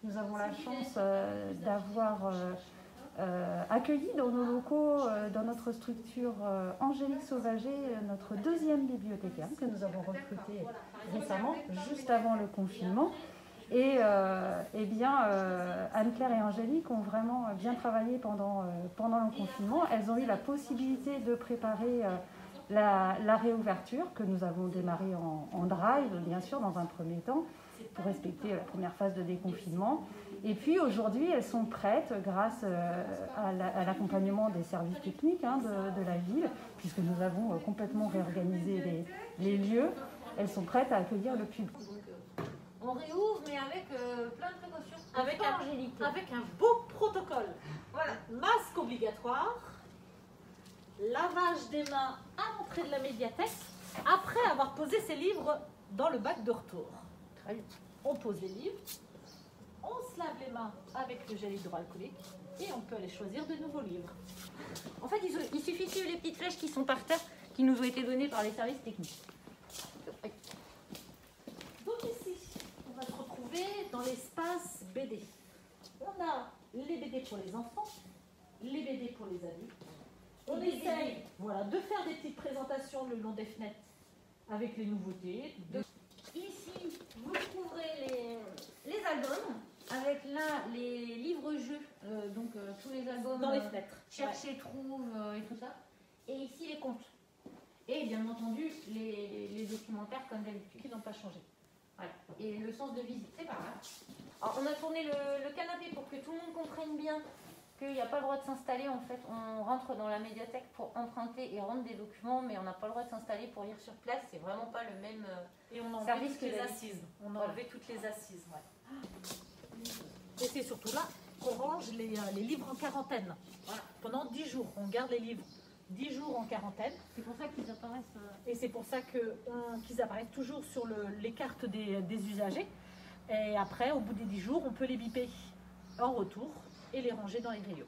Nous avons la chance d'avoir accueilli dans nos locaux, dans notre structure, Angélique Sauvager, notre deuxième bibliothécaire que nous avons recrutée récemment, juste avant le confinement. Et Anne-Claire et Angélique ont vraiment bien travaillé pendant le confinement. Elles ont eu la possibilité de préparer la réouverture que nous avons démarrée en drive, bien sûr, dans un premier temps, pour respecter la première phase de déconfinement. Et puis aujourd'hui, elles sont prêtes, grâce à l'accompagnement des services techniques de la ville, puisque nous avons complètement réorganisé les lieux, elles sont prêtes à accueillir le public. On réouvre, mais avec plein de précautions. Avec un beau protocole. Voilà. Masque obligatoire, lavage des mains à l'entrée de la médiathèque, après avoir posé ses livres dans le bac de retour. Très bien. On pose les livres, on se lave les mains avec le gel hydroalcoolique et on peut aller choisir de nouveaux livres. En fait, il suffit de suivre les petites flèches qui sont par terre, qui nous ont été données par les services techniques. Donc ici, on va se retrouver dans l'espace BD. On a les BD pour les enfants, les BD pour les adultes. On essaye de faire des petites présentations le long des fenêtres avec les nouveautés. Ici, vous trouverez les albums, avec là les livres-jeux, tous les albums dans les fenêtres. Chercher, trouve et tout ça. Et ici les contes. Et bien entendu les documentaires comme d'habitude. Qui n'ont pas changé. Voilà. Et le sens de visite, c'est pas grave. Alors, on a tourné le canapé pour que tout le monde comprenne bien qu'il n'y a pas le droit de s'installer. En fait, on rentre dans la médiathèque pour emprunter et rendre des documents, mais on n'a pas le droit de s'installer pour lire sur place. C'est vraiment pas le même et on service que les assises. On a enlevé toutes les assises. Ouais. Et c'est surtout là qu'on range les livres en quarantaine. Voilà. Pendant 10 jours, on garde les livres 10 jours en quarantaine. C'est pour ça qu'ils apparaissent. Et c'est pour ça qu'ils apparaissent toujours sur les cartes des usagers. Et après, au bout des 10 jours, on peut les biper en retour et les ranger dans les grillots.